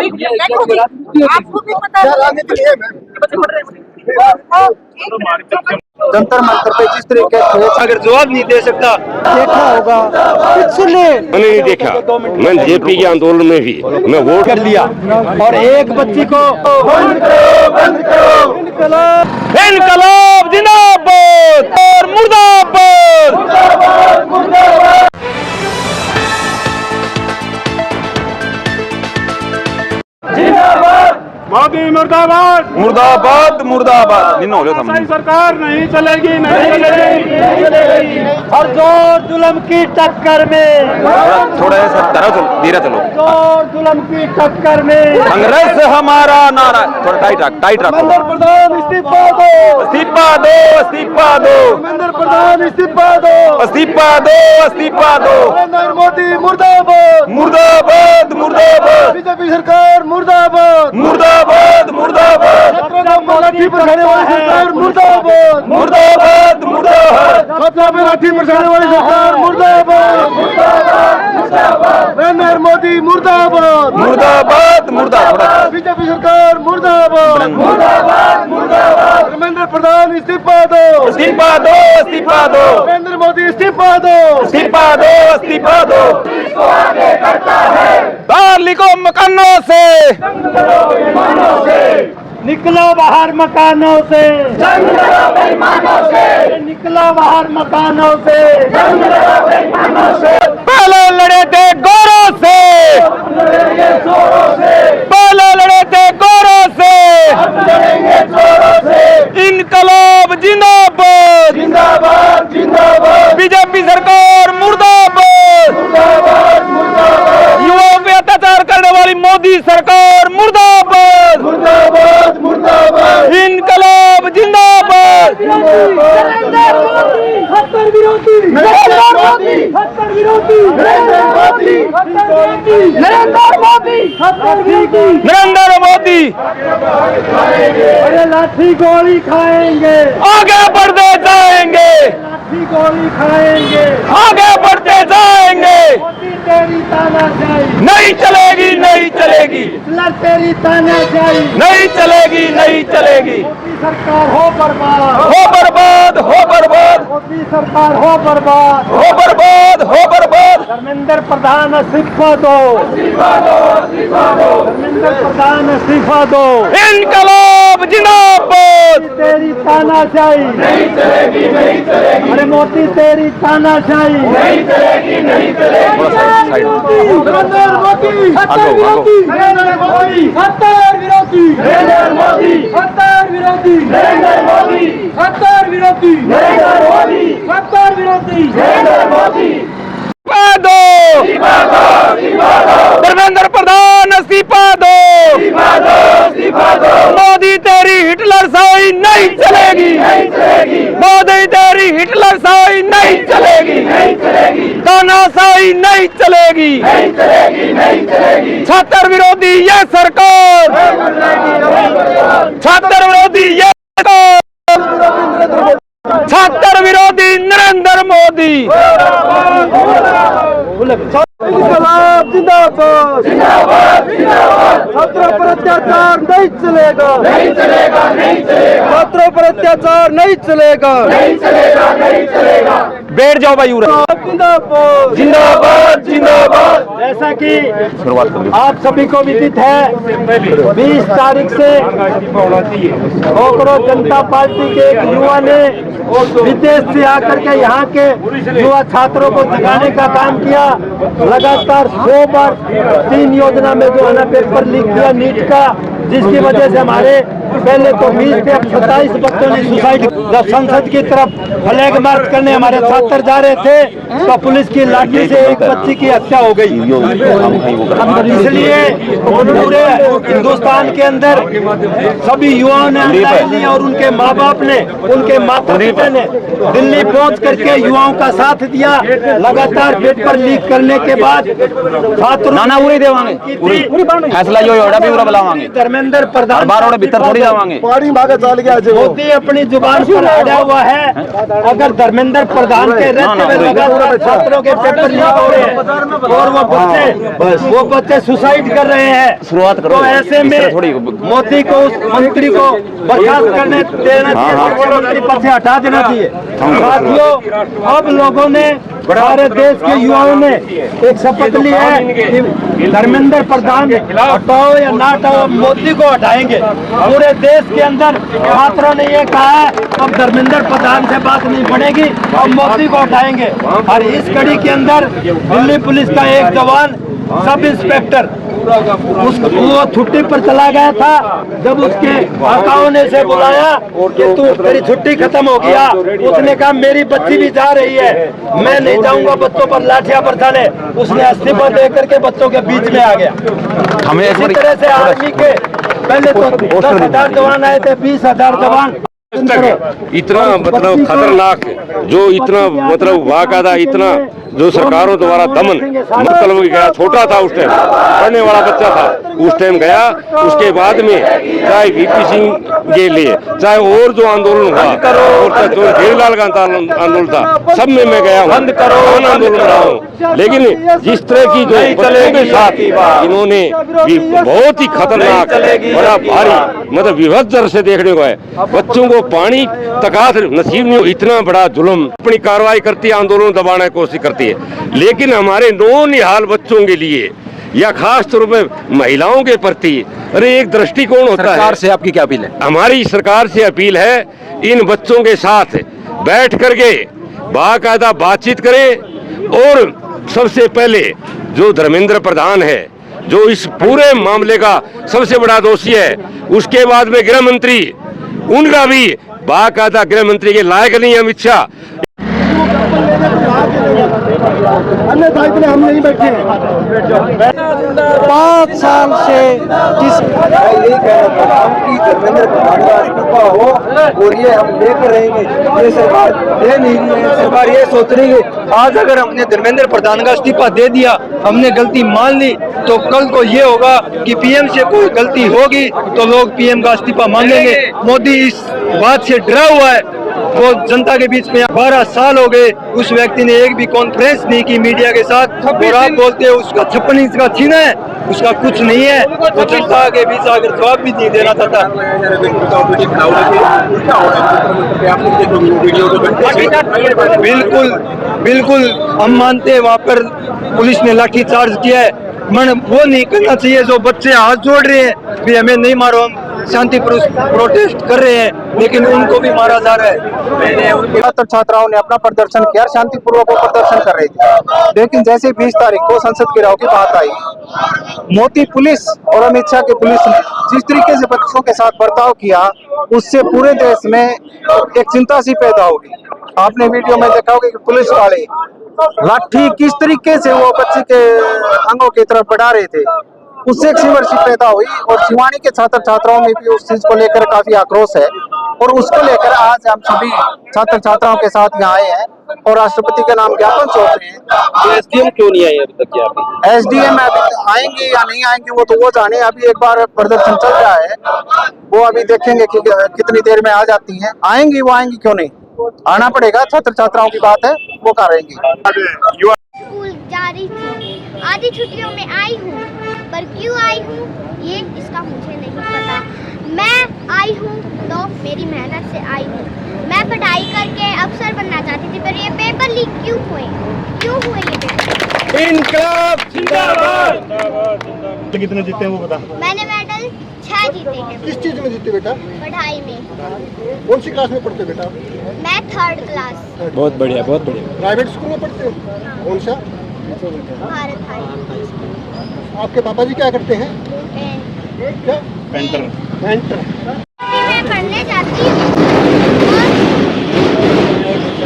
आपको भी पता है जंतर मंतर पे जिस तरीके अगर जवाब नहीं दे सकता देखा होगा पिछले मैंने नहीं देखा। मैं जेपी के आंदोलन में भी मैं वोट कर लिया और एक बच्ची को बंद करो इनकलाब जिंदाबाद और मुर्दाबाद। मोदी मुर्दाबाद मुर्दाबाद मुर्दाबाद। सही सरकार नहीं चलेगी, नहीं चलेगी। और जोर जुल्म की टक्कर में थोड़ा सा धीरे चलो। जोर जुल्म की टक्कर में कांग्रेस हमारा नारा। थोड़ा टाइट रखो। प्रधान इस्तीफा दो, इस्तीफा दो, इस्तीफा दो, धर्मेंद्र प्रधान इस्तीफा दो, इस्तीफा दो, इस्तीफा दो। नरेंद्र मोदी मुर्दाबाद, मुर्दाबाद मुर्दाबाद बीजेपी सरकार मुर्दाबाद, मुर्दाबाद मुर्दाबाद लाठी पर खड़े वाली सरकार मुर्दाबाद, मुर्दाबाद मुर्दाबाद छात्रों पे लाठी पर खड़े वाली सरकार मुर्दाबाद, नरेंद्र मोदी मुर्दाबाद, मुर्दाबाद मुर्दाबाद। बीजेपी सरकार मुर्दाबाद, धर्मेंद्र प्रधान इस्तीफा दो, इस्तीफा दो, इस्तीफा दो, नरेंद्र मोदी इस्तीफा दो, इस्तीफा दो, इस्तीफा दो। दार्लिको मकानों से निकलो बाहर मकानों से, निकलो बाहर मकानों से, पहले लड़े थे गोरों से, पहले लड़े थे गोरों से, इनकलाब जिंदाबाद, जिंदाबाद जिंदाबाद, बीजेपी सरकार मुर्दाबाद, युवाओं पे अत्याचार करने वाली मोदी सरकार मुर्दाबाद, मुर्दाबाद मुर्दाबाद, इनकलाब जिंदाबाद। खत्तर विरोधी, नरेंद्र मोदी, खत्तर विरोधी, नरेंद्र मोदी, नरेंद्र मोदी, खत्तर विरोधी, नरेंद्र मोदी अरे लाठी गोली खाएंगे, आगे बढ़ते जाएंगे, लाठी गोली खाएंगे, आगे बढ़ते जाएंगे। मोदी तेरी तानाशाही, नहीं चलेगी, नहीं चलेगी, हिटलर तेरी तानाशाही, नहीं चलेगी, नहीं चलेगी। मोदी सरकार हो बर्बाद, हो बर्बाद, हो बर्बाद, मोदी सरकार हो बर्बाद, हो बर्बाद, हो बर्बाद। धर्मेंद्र प्रधान इस्तीफा दो, धर्मेंद्र प्रधान इस्तीफा दो, इनकलाब जिंदाबाद। तेरी तानाशाही नहीं चलेगी, नहीं चलेगी, अरे मोदी तेरी तानाशाही नहीं चलेगी, नहीं चलेगी। नरेंद्र मोदी, खत्तर विरोधी, नरेंद्र मोदी, खत्तर विरोधी, नरेंद्र मोदी, खत्तर विरोधी, नरेंद्र मोदी, खत्तर विरोधी, नरेंद्र मोदी, खत्तर विरोधी, नरेंद्र मोदी। इस्तीफा दो, धर्मेंद्र प्रधान इस्तीफा दो, मोदी तेरी हिटलर साई नहीं चलेगी, मोदी तेरी हिटलर साई नहीं चलेगी, तानाशाही नहीं चलेगी, छात्र विरोधी ये सरकार, छात्र विरोधी ये सरकार, छात्र विरोधी नरेंद्र मोदी। इनकलाब जिंदाबाद, जिंदाबाद जिंदाबाद, छात्रों पर अत्याचार नहीं चलेगा, नहीं चलेगा, नहीं चलेगा, छात्रों पर अत्याचार नहीं चलेगा, नहीं चलेगा, नहीं चलेगा। बैठ जाओ भाई। जिंदाबाद, जिंदाबाद जिंदाबाद। जैसा कि आप सभी को विदित है, 20 तारीख से कोकरोच जनता पार्टी के एक युवा ने विदेश से आकर के यहाँ के युवा छात्रों को जगाने का काम किया। लगातार 100 बार 3 योजना में जो है ना पेपर लीक किया नीट का, जिसकी वजह से हमारे पहले तो 20 पे अब 27 बच्चों ने सुसाइड। जब संसद की तरफ फ्लैग मार्च करने हमारे छात्र जा रहे थे तो पुलिस की लाठी से एक बच्ची की हत्या हो गई। इसलिए पूरे हिंदुस्तान के अंदर सभी युवाओं ने आंदोलन लिया और उनके माँ बाप ने, उनके माता पिता ने दिल्ली पहुंच करके युवाओं का साथ दिया। लगातार पेपर लीक करने के बाद छात्रों फैसला जो बुलावांगे धर्मेंद्र प्रधान जावांगे। पानी भागा चल गया जो मोदी अपनी जुबान पर अड़ा हुआ है। अगर धर्मेंद्र प्रधान के रहते हुए लगातार छात्रों के पेपर लीक हो रहे हैं और वो बच्चे सुसाइड कर रहे हैं, शुरुआत करो। तो ऐसे में थोड़ी मोदी को उस मंत्री को बर्खास्त करने देना चाहिए, मंत्री पद से हटा देना चाहिए। साथियों, अब लोगों ने, सारे देश के युवाओं ने एक शपथ ली है कि धर्मेंद्र प्रधान हटाओ या ना हटाओ, मोदी को हटाएंगे। पूरे देश के अंदर छात्रों ने ये कहा है अब धर्मेंद्र प्रधान से बात नहीं बनेगी, अब मोदी को हटाएंगे। और इस कड़ी के अंदर दिल्ली पुलिस का एक जवान सब इंस्पेक्टर वो छुट्टी पर चला गया था। जब उसके आकाओं ने से बुलाया कि तू तेरी छुट्टी खत्म हो गया, उसने कहा मेरी बच्ची भी जा रही है, मैं नहीं जाऊंगा बच्चों पर लाठियां बरसाने। उसने इस्तीफा दे करके बच्चों के बीच में आ गया। हमें इसी तरह से आर्मी के पहले तो 10,000 जवान आए थे, 20,000 जवान। इतना मतलब खतरनाक, जो इतना मतलब वाक़ादा, इतना जो सरकारों द्वारा दमन मतलब गया, छोटा था उस टाइम, पढ़ने वाला बच्चा था उस टाइम गया। उसके बाद में चाहे वीपी सिंह के लिए, चाहे और जो आंदोलन हुआ और चाहे जो जयलाल का आंदोलन था, सब में मैं गया हूँ, आंदोलन रहा हूँ। लेकिन जिस तरह की जो बच्चों के साथ इन्होंने बहुत ही खतरनाक, बड़ा भारी मतलब विभत्स दर से देखने को है। बच्चों को पानी तक नसीब नहीं, इतना बड़ा जुल्म अपनी कार्रवाई करती है, आंदोलन दबाने की कोशिश करती है। लेकिन हमारे नौनिहाल बच्चों के लिए या खास तौर पे महिलाओं के प्रति अरे एक दृष्टिकोण होता है। सरकार से आपकी क्या अपील है? हमारी सरकार से अपील है, इन बच्चों के साथ बैठ करके बाकायदा बातचीत करें। और सबसे पहले जो धर्मेंद्र प्रधान है, जो इस पूरे मामले का सबसे बड़ा दोषी है, उसके बाद में गृह मंत्री, उनका भी बाकायदा गृह मंत्री के लायक नहीं है अमित शाह। अन्यथा इतने हम नहीं बैठे। 5 साल से जिस यही कहना था कि धर्मेंद्र प्रधान का इस्तीफा हो और ये हम लेकर रहेंगे। ये सरकार दे नहीं रही है। सरकार ये सोच रही है आज अगर हमने धर्मेंद्र प्रधान का इस्तीफा दे दिया, हमने गलती मान ली, तो कल को ये होगा कि पीएम से कोई गलती होगी तो लोग पीएम का इस्तीफा मांगेंगे। मोदी इस बात से डरा हुआ है। वो जनता के बीच में 12 साल हो गए, उस व्यक्ति ने एक भी कॉन्फ्रेंस नहीं की मीडिया के साथ। और आप बोलते हैं उसका 56 इंच का छीना है, उसका कुछ नहीं है। वो जनता के बीच आकर जवाब भी नहीं देना चाहता। बिल्कुल बिल्कुल हम मानते हैं वहाँ पर पुलिस ने लाठी चार्ज किया है, मन वो नहीं करना चाहिए। जो बच्चे हाथ जोड़ रहे हैं भी हमें नहीं मारो, हम शांति प्रोटेस्ट कर रहे हैं, लेकिन उनको भी मारा जा रहा है। छात्र छात्राओं ने अपना प्रदर्शन किया, शांतिपूर्वक वो प्रदर्शन कर रहे थे। लेकिन जैसे 20 तारीख को संसद गिराव की बात आई, मोदी पुलिस और अमित शाह की पुलिस ने जिस तरीके से बच्चों के साथ बर्ताव किया, उससे पूरे देश में एक चिंता सी पैदा होगी। आपने वीडियो में देखा होगा कि पुलिस वाले लाठी किस तरीके से वो बच्चे के अंगों की तरफ बढ़ा रहे थे, उससे एक शिवरसी पैदा हुई। और शिवानी के छात्र छात्राओं में भी उस चीज को लेकर काफी आक्रोश है, और उसको लेकर आज हम सभी छात्र छात्राओं के साथ यहाँ आए हैं और राष्ट्रपति के नाम ज्ञापन सौंप रहे हैं। तो एसडीएम क्यों नहीं आए अभी तक? यहाँ एसडीएम अभी आएंगे या नहीं आएंगे वो तो वो जाने। अभी एक बार प्रदर्शन चल रहा है, वो अभी देखेंगे कि कितनी देर में आ जाती हैं। आएंगी, वो आएंगी क्यों नहीं, आना पड़ेगा। छात्र छात्राओं की बात है, वो करेंगी। स्कूल जा रही थी, आधी छुट्टियों में आई हूँ, पर क्यों आई हूँ ये इसका मुझे नहीं पता। मैं आई हूँ तो मेरी मेहनत से आई हूँ। मैं पढ़ाई करके अफसर बनना चाहती थी, पर ये पेपर लीक क्यों हुए ये पेपर? इनकलाब जिंदाबाद। कितने जीते हैं वो बता। मैंने मेडल 6 जीते हैं। किस चीज में जीते बेटा? पढ़ाई में। कौन सी क्लास में पढ़ते बेटा? मैं 3rd क्लास। बहुत बढ़िया, बहुत बढ़िया। प्राइवेट स्कूल में पढ़ते हो? कौन सा? Bharat high school. आपके पापा जी क्या करते हैं? क्या? पेंटर। पेंटर। मैं पढ़ने जाती हूँ और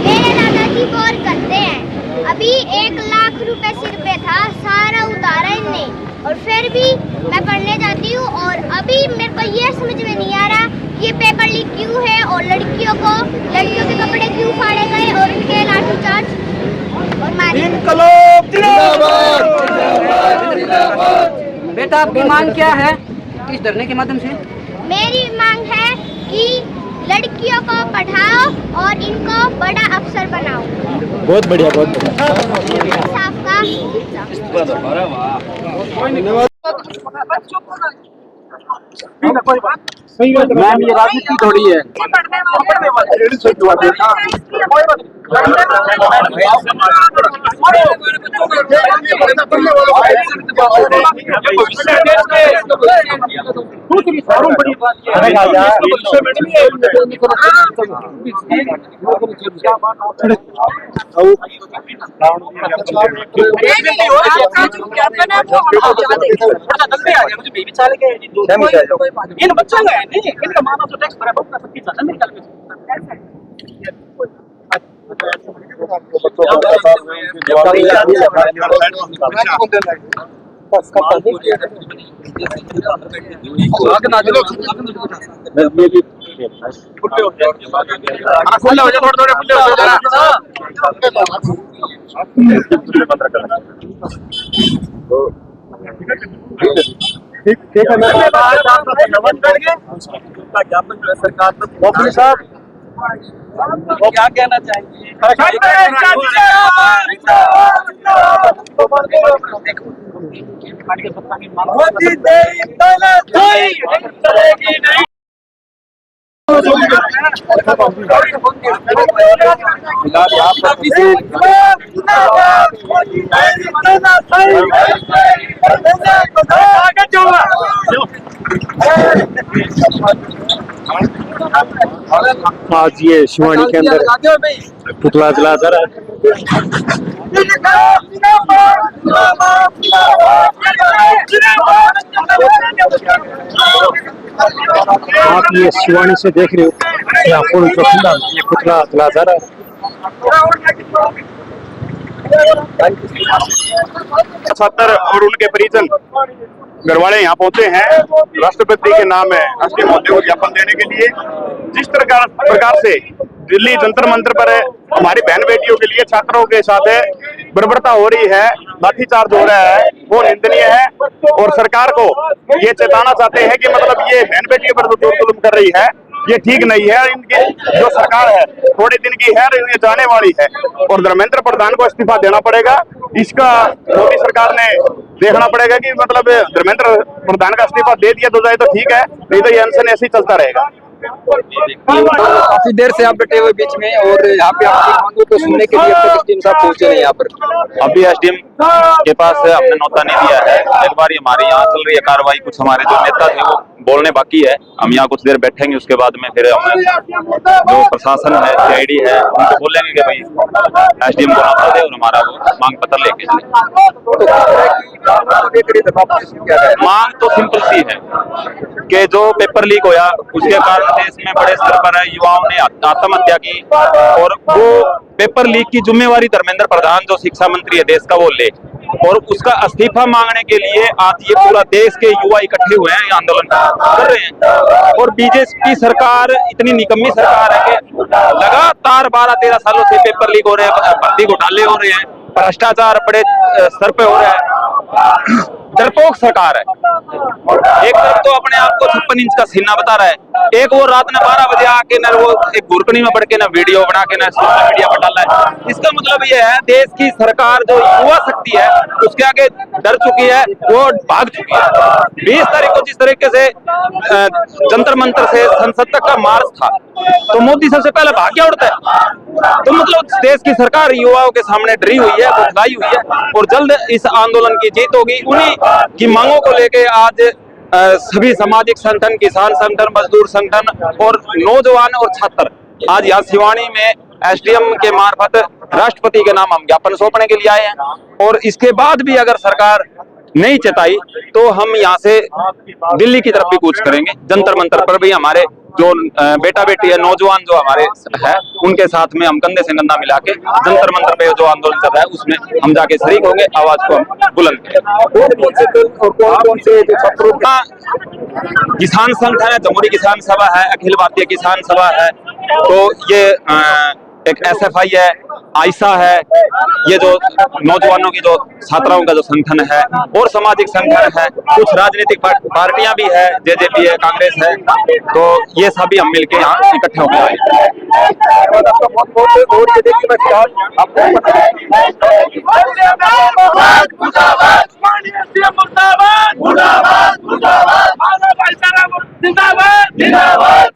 मेरे दादाजी बोर करते हैं। अभी 1 लाख रुपए सिर पे था, सारा उतारा इनने, और फिर भी मैं पढ़ने जाती हूँ। और अभी मेरे को ये समझ में नहीं आ रहा ये पेपर लीक क्यों है, और लड़कियों के कपड़े क्यों फाड़े गए और उनके लाठीचार्ज और मारे। इनकलाब जिंदाबाद। बेटा आपकी मांग क्या है? किस धरने के माध्यम से? मेरी मांग है कि लड़कियों को पढ़ाओ और इनको बड़ा अफसर बनाओ। बहुत बढ़िया, बहुत बढ़िया। साफ का मैम ये राजनीति थोड़ी है। इन बच्चों का है नहीं, इनका माना तो टैक्स भरा बहुत सकती है मेरे ख्याल साहब क्या कहना चाहेंगे? आज ये शिवानी के अंदर पुतला जला जा रहा है। आप ये शिवानी से देख रहे हो, यहाँ पुल जो खुला, ये पुतला जला जा रहा है। छात्र और उनके परिजन घरवाले यहाँ पहुंचे हैं राष्ट्रपति के नाम है राष्ट्रीय मुद्दे को ज्ञापन देने के लिए। जिस प्रकार से दिल्ली जंतर मंतर पर हमारी बहन बेटियों के लिए छात्रों के साथ बर्बरता हो रही है, लाठीचार्ज हो रहा है, वो निंदनीय है। और सरकार को ये चेताना चाहते हैं कि मतलब ये बहन बेटियों पर जो जुल्म कर रही है ये ठीक नहीं है। इनकी जो सरकार है थोड़े दिन की है, ये जाने वाली है और धर्मेंद्र प्रधान को इस्तीफा देना पड़ेगा। इसका मोदी सरकार ने देखना पड़ेगा कि मतलब धर्मेंद्र प्रधान का इस्तीफा दे दिया तो जाए तो ठीक है, नहीं तो ये अनशन ऐसे ही चलता रहेगा। काफी देर से आप बैठे हुए बीच में और यहाँ पे आपकी मांगों को सुनने के लिए अब तक एसडीएम साहब पहुंचे नहीं यहाँ पर। अभी एसडीएम के पास हमने नौता नहीं दिया है। एक बार हमारी यहाँ चल रही है कार्रवाई, कुछ हमारे जो नेता थे वो बोलने बाकी है। हम यहाँ कुछ देर बैठेंगे, उसके बाद में फिर हम जो प्रशासन है, सीआईडी है, उनको बोलेंगे कि भाई एसडीएम को नौता दे और हमारा वो मांग पत्र लेके जाए। मांग तो सिंपल सी है कि जो पेपर लीक होया उसके कारण देश में बड़े स्तर पर युवाओं ने आत्महत्या की और वो पेपर लीक की जिम्मेवारी धर्मेंद्र प्रधान जो शिक्षा मंत्री है देश का वो ले, और उसका इस्तीफा मांगने के लिए आज ये पूरा देश के युवा इकट्ठे हुए हैं, ये आंदोलन कर रहे हैं। और बीजेपी सरकार इतनी निकम्मी सरकार है कि लगातार 12-13 सालों से पेपर लीक हो रहे हैं, भर्ती घोटाले हो रहे हैं, भ्रष्टाचार बड़े स्तर पे हो रहा है। डरपोक सरकार है। एक तरफ तो अपने आप को 56 इंच का सीना बता रहा है, एक वो रात ने 12 बजे आके न वो एक गुरकनी में बढ़ के ना वीडियो बना के ना सोशल मीडिया पर डाला है। इसका मतलब ये है देश की सरकार जो युवा शक्ति है उसके आगे डर चुकी है, वो भाग चुकी है। 20 तारीख को जिस तरीके से जंतर मंतर से संसद तक का मार्च था तो मोदी सबसे पहले भाग क्या उड़ता है। तो मतलब देश की सरकार युवाओं के सामने डरी हुई है, बुझाई हुई है और जल्द इस आंदोलन की जीत होगी। उन्हीं की मांगों को लेके आज सभी सामाजिक संगठन, किसान संगठन, मजदूर संगठन और नौजवान और छात्र आज यहाँ सिवानी में एसडीएम के मार्फत राष्ट्रपति के नाम हम ज्ञापन सौंपने के लिए आए हैं। और इसके बाद भी अगर सरकार नहीं चेताई तो हम यहाँ से दिल्ली की तरफ भी कूच करेंगे। जंतर मंतर पर भी हमारे जो बेटा बेटी है, नौजवान जो हमारे है, उनके साथ में हम कंधे से कंधा मिला के जंतर मंतर पे जो आंदोलन चल रहा है उसमें हम जाके शरीक होंगे, आवाज को हम बुलंद करेंगे। किसान संगठन है, जमुहूरी किसान सभा है, अखिल भारतीय किसान सभा है, तो ये एक SFI है, आयशा है, ये जो नौजवानों की जो छात्राओं का जो संगठन है, और सामाजिक संगठन है, कुछ राजनीतिक पार्टियां भी है, JJP है, कांग्रेस है, तो ये सभी हम मिलके यहाँ इकट्ठे होकर आए। जिंदाबाद जिंदाबाद